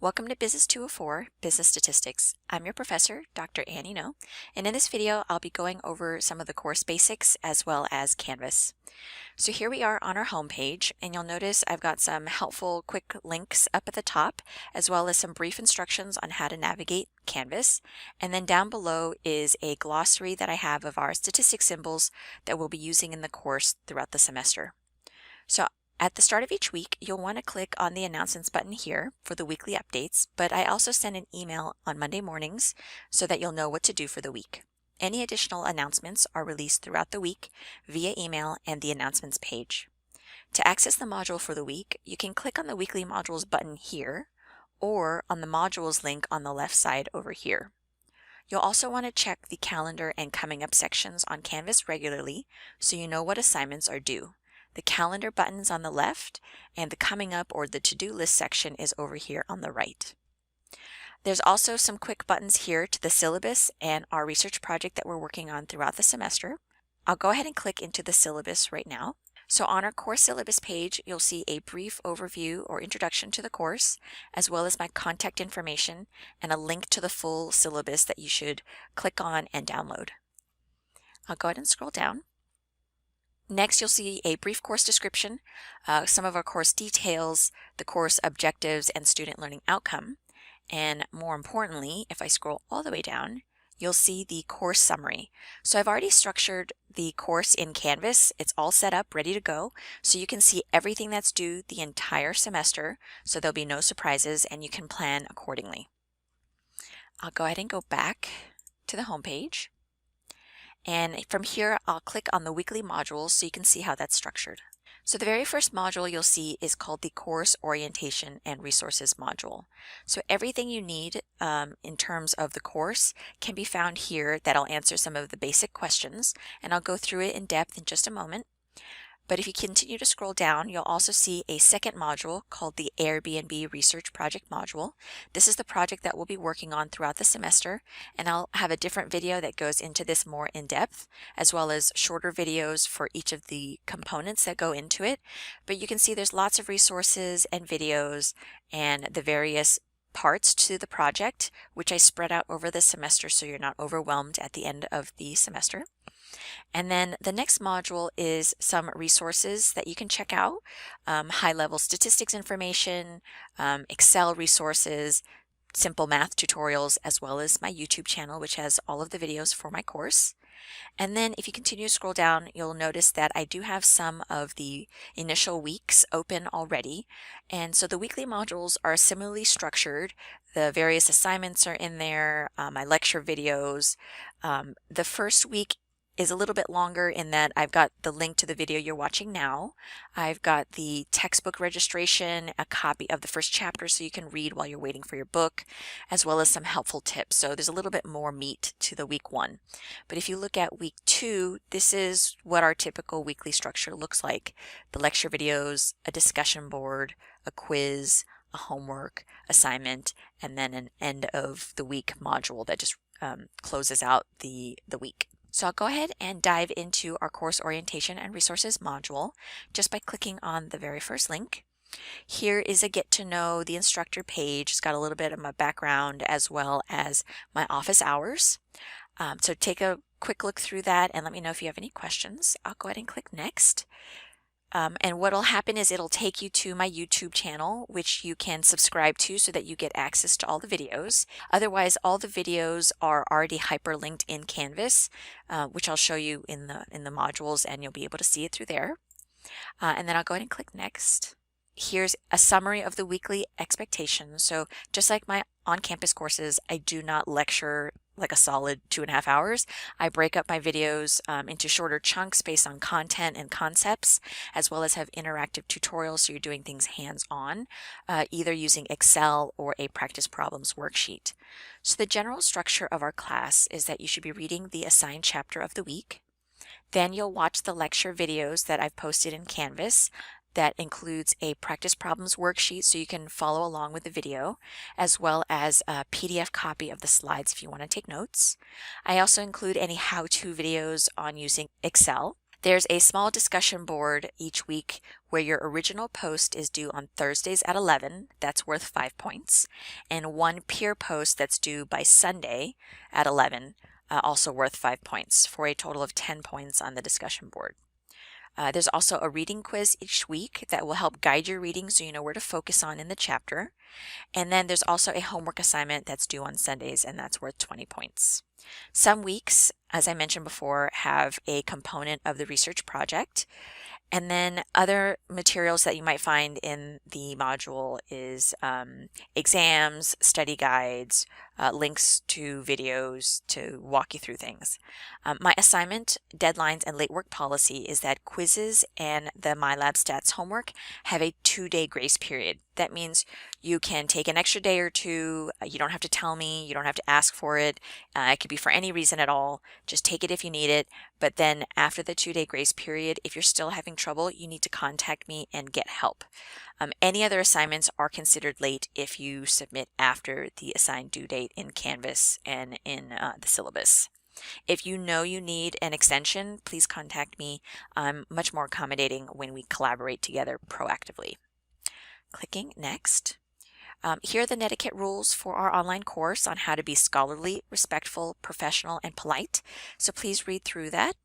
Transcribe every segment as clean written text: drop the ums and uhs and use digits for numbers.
Welcome to BUS204, Business Statistics. I'm your professor, Dr. Annie No, and in this video I'll be going over some of the course basics as well as Canvas. So here we are on our home page, and you'll notice I've got some helpful quick links up at the top, as well as some brief instructions on how to navigate Canvas. And then down below is a glossary that I have of our statistics symbols that we'll be using in the course throughout the semester. So at the start of each week, you'll want to click on the announcements button here for the weekly updates, but I also send an email on Monday mornings so that you'll know what to do for the week. Any additional announcements are released throughout the week via email and the announcements page. To access the module for the week, you can click on the weekly modules button here or on the modules link on the left side over here. You'll also want to check the calendar and coming up sections on Canvas regularly so you know what assignments are due. The calendar button is on the left, and the coming up or the to-do list section is over here on the right. There's also some quick buttons here to the syllabus and our research project that we're working on throughout the semester. I'll go ahead and click into the syllabus right now. So on our course syllabus page, you'll see a brief overview or introduction to the course, as well as my contact information and a link to the full syllabus that you should click on and download. I'll go ahead and scroll down. Next, you'll see a brief course description, some of our course details, the course objectives, and student learning outcome. And more importantly, if I scroll all the way down, you'll see the course summary. So I've already structured the course in Canvas. It's all set up, ready to go. So you can see everything that's due the entire semester, so there'll be no surprises and you can plan accordingly. I'll go ahead and go back to the home page. And from here, I'll click on the weekly modules so you can see how that's structured. So the very first module you'll see is called the Course Orientation and Resources module. So everything you need in terms of the course can be found here. That'll answer some of the basic questions, and I'll go through it in depth in just a moment. But if you continue to scroll down, you'll also see a second module called the Airbnb Research Project module. This is the project that we'll be working on throughout the semester, and I'll have a different video that goes into this more in depth, as well as shorter videos for each of the components that go into it. But you can see there's lots of resources and videos and the various parts to the project, which I spread out over the semester so you're not overwhelmed at the end of the semester. And then the next module is some resources that you can check out, high-level statistics information, Excel resources, simple math tutorials, as well as my YouTube channel, which has all of the videos for my course. And then if you continue to scroll down, you'll notice that I do have some of the initial weeks open already. And so the weekly modules are similarly structured. The various assignments are in there, my lecture videos. The first week is a little bit longer in that I've got the link to the video you're watching now. I've got the textbook registration, a copy of the first chapter so you can read while you're waiting for your book, as well as some helpful tips. So there's a little bit more meat to the week one. But if you look at week 2, this is what our typical weekly structure looks like. The lecture videos, a discussion board, a quiz, a homework, assignment, and then an end of the week module that just closes out the week. So I'll go ahead and dive into our Course Orientation and Resources module just by clicking on the very first link. Here is a get to know the instructor page. It's got a little bit of my background as well as my office hours. So take a quick look through that and let me know if you have any questions. I'll go ahead and click next. And what will happen is it'll take you to my YouTube channel, which you can subscribe to so that you get access to all the videos. Otherwise, all the videos are already hyperlinked in Canvas, which I'll show you in the modules, and you'll be able to see it through there. And then I'll go ahead and click next. Here's a summary of the weekly expectations. So just like my on-campus courses, I do not lecture like a solid 2.5 hours. I break up my videos into shorter chunks based on content and concepts, as well as have interactive tutorials so you're doing things hands-on, either using Excel or a practice problems worksheet. So the general structure of our class is that you should be reading the assigned chapter of the week. Then you'll watch the lecture videos that I've posted in Canvas. That includes a practice problems worksheet so you can follow along with the video, as well as a PDF copy of the slides if you want to take notes. I also include any how-to videos on using Excel. There's a small discussion board each week where your original post is due on Thursdays at 11, that's worth 5 points, and one peer post that's due by Sunday at 11, also worth 5 points, for a total of 10 points on the discussion board. There's also a reading quiz each week that will help guide your reading so you know where to focus on in the chapter. And then there's also a homework assignment that's due on Sundays, and that's worth 20 points. Some weeks, as I mentioned before, have a component of the research project. And then other materials that you might find in the module is exams, study guides, links to videos to walk you through things. My assignment, deadlines, and late work policy is that quizzes and the MyLab Stats homework have a 2-day grace period. That means you can take an extra day or two. You don't have to tell me. You don't have to ask for it. It could be for any reason at all. Just take it if you need it. But then after the 2-day grace period, if you're still having trouble, you need to contact me and get help. Any other assignments are considered late if you submit after the assigned due date in Canvas and in the syllabus. If you know you need an extension, please contact me. I'm much more accommodating when we collaborate together proactively. Clicking Next. Here are the Netiquette rules for our online course on how to be scholarly, respectful, professional, and polite. So please read through that.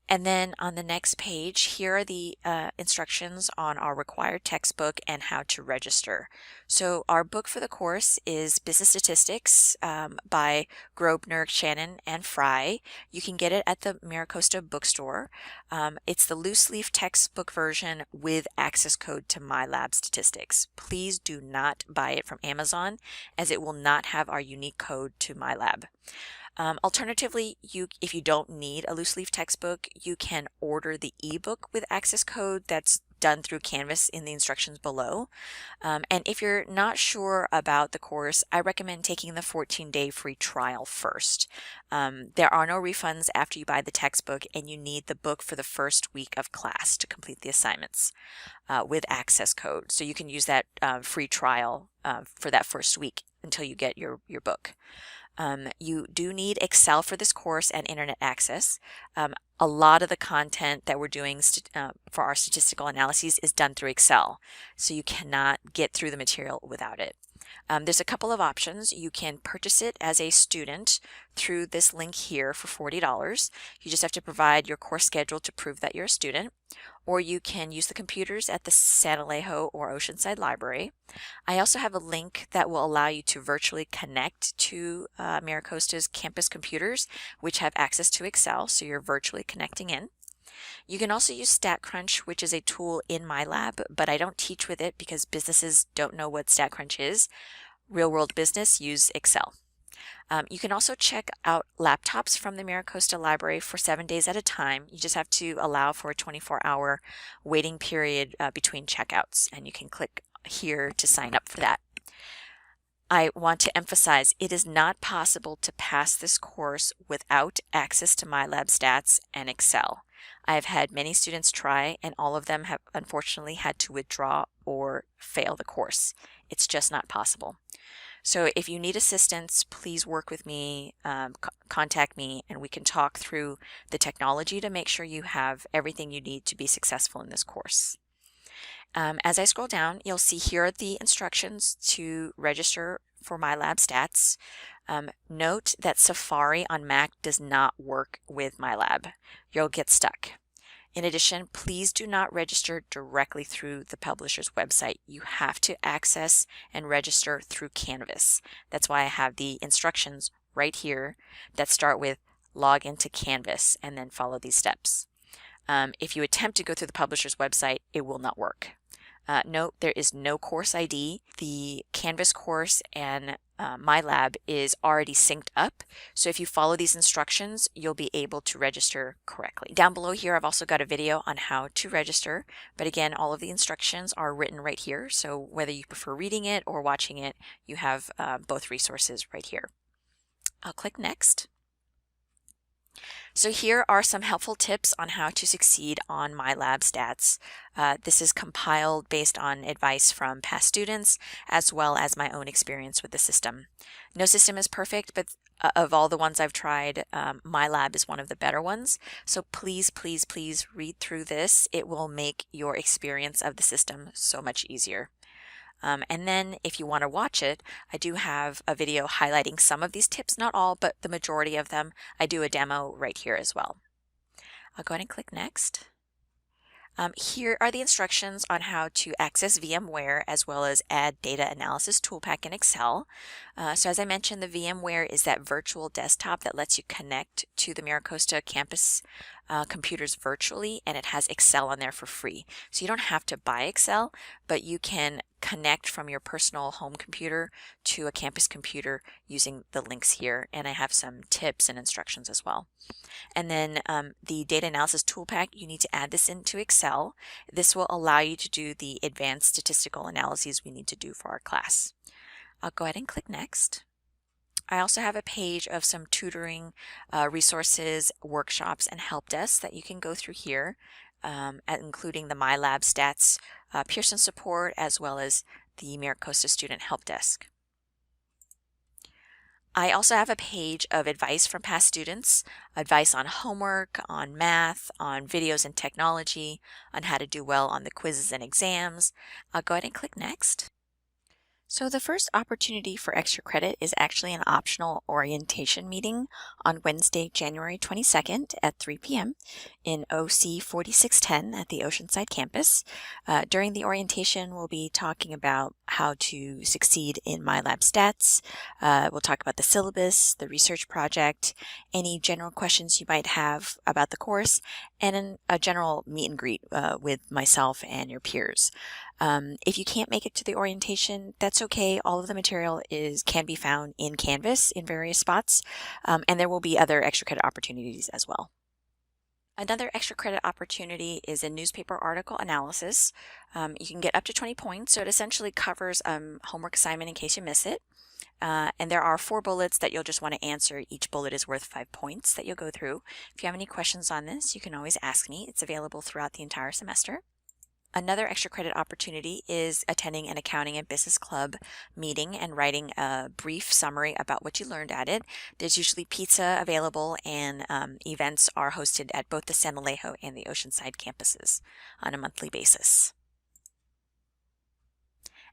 And then on the next page, here are the instructions on our required textbook and how to register. So our book for the course is Business Statistics by Grosvenor, Shannon, and Fry. You can get it at the Maricosta bookstore. It's the loose leaf textbook version with access code to MyLab Statistics. Please do not buy it from Amazon, as it will not have our unique code to MyLab. Alternatively, if you don't need a loose leaf textbook, you can order the ebook with access code that's done through Canvas in the instructions below. And if you're not sure about the course, I recommend taking the 14-day free trial first. There are no refunds after you buy the textbook, and you need the book for the first week of class to complete the assignments with access code. So you can use that free trial for that first week until you get your book. You do need Excel for this course and internet access. A lot of the content that we're doing for our statistical analyses is done through Excel, so you cannot get through the material without it. There's a couple of options. You can purchase it as a student through this link here for $40. You just have to provide your course schedule to prove that you're a student. Or you can use the computers at the San Alejo or Oceanside Library. I also have a link that will allow you to virtually connect to Maricosta's campus computers, which have access to Excel, so you're virtually connecting in. You can also use StatCrunch, which is a tool in MyLab, but I don't teach with it because businesses don't know what StatCrunch is. Real world business use Excel. You can also check out laptops from the Maricosta Library for 7 days at a time. You just have to allow for a 24-hour waiting period between checkouts, and you can click here to sign up for that. I want to emphasize it is not possible to pass this course without access to MyLab Stats and Excel. I have had many students try, and all of them have unfortunately had to withdraw or fail the course. It's just not possible. So if you need assistance, please work with me, contact me, and we can talk through the technology to make sure you have everything you need to be successful in this course. As I scroll down, you'll see here are the instructions to register for MyLab Stats. Note that Safari on Mac does not work with MyLab. You'll get stuck. In addition, please do not register directly through the publisher's website. You have to access and register through Canvas. That's why I have the instructions right here that start with log into Canvas and then follow these steps. If you attempt to go through the publisher's website, it will not work. Note, there is no course ID. The Canvas course and MyLab is already synced up, so if you follow these instructions, you'll be able to register correctly. Down below here, I've also got a video on how to register, but again, all of the instructions are written right here, so whether you prefer reading it or watching it, you have both resources right here. I'll click Next. So here are some helpful tips on how to succeed on MyLab Stats. This is compiled based on advice from past students as well as my own experience with the system. No system is perfect, but of all the ones I've tried, MyLab is one of the better ones. So please, please, please read through this. It will make your experience of the system so much easier. And then if you want to watch it, I do have a video highlighting some of these tips, not all, but the majority of them. I do a demo right here as well. I'll go ahead and click next. Here are the instructions on how to access VMware as well as add data analysis toolpack in Excel. So as I mentioned, the VMware is that virtual desktop that lets you connect to the MiraCosta campus computers virtually, and it has Excel on there for free. So you don't have to buy Excel, but you can connect from your personal home computer to a campus computer using the links here, and I have some tips and instructions as well. And then the data analysis toolpack, you need to add this into Excel. This will allow you to do the advanced statistical analyses we need to do for our class. I'll go ahead and click next. I also have a page of some tutoring resources, workshops, and help desks that you can go through here, including the MyLab Stats Pearson support, as well as the MiraCosta Student Help Desk. I also have a page of advice from past students, advice on homework, on math, on videos and technology, on how to do well on the quizzes and exams. I'll go ahead and click next. So the first opportunity for extra credit is actually an optional orientation meeting on Wednesday, January 22nd at 3 p.m. in OC 4610 at the Oceanside campus. During the orientation, we'll be talking about how to succeed in MyLab Stats. We'll talk about the syllabus, the research project, any general questions you might have about the course, and a general meet and greet with myself and your peers. If you can't make it to the orientation, that's okay. All of the material can be found in Canvas in various spots, and there will be other extra credit opportunities as well. Another extra credit opportunity is a newspaper article analysis. You can get up to 20 points, so it essentially covers homework assignment in case you miss it. And there are 4 bullets that you'll just want to answer. Each bullet is worth 5 points that you'll go through. If you have any questions on this, you can always ask me. It's available throughout the entire semester. Another extra credit opportunity is attending an accounting and business club meeting and writing a brief summary about what you learned at it. There's usually pizza available, and events are hosted at both the San Alejo and the Oceanside campuses on a monthly basis.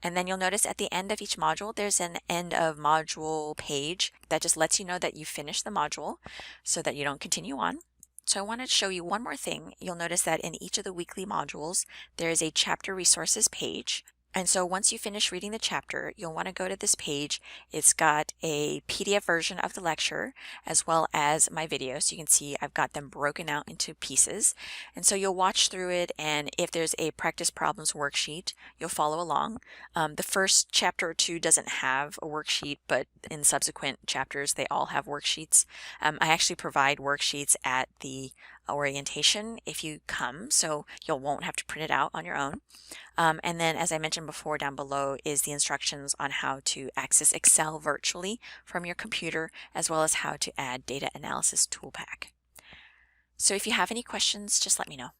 And then you'll notice at the end of each module, there's an end of module page that just lets you know that you finished the module so that you don't continue on. So I want to show you one more thing. You'll notice that in each of the weekly modules, there is a chapter resources page. And so once you finish reading the chapter, you'll want to go to this page. It's got a PDF version of the lecture as well as my video. So you can see I've got them broken out into pieces. And so you'll watch through it, and if there's a practice problems worksheet, you'll follow along. The first chapter or 2 doesn't have a worksheet, but in subsequent chapters, they all have worksheets. I actually provide worksheets at the orientation if you come, so you won't have to print it out on your own. And then, as I mentioned before, down below is the instructions on how to access Excel virtually from your computer, as well as how to add data analysis toolpack. So if you have any questions, just let me know.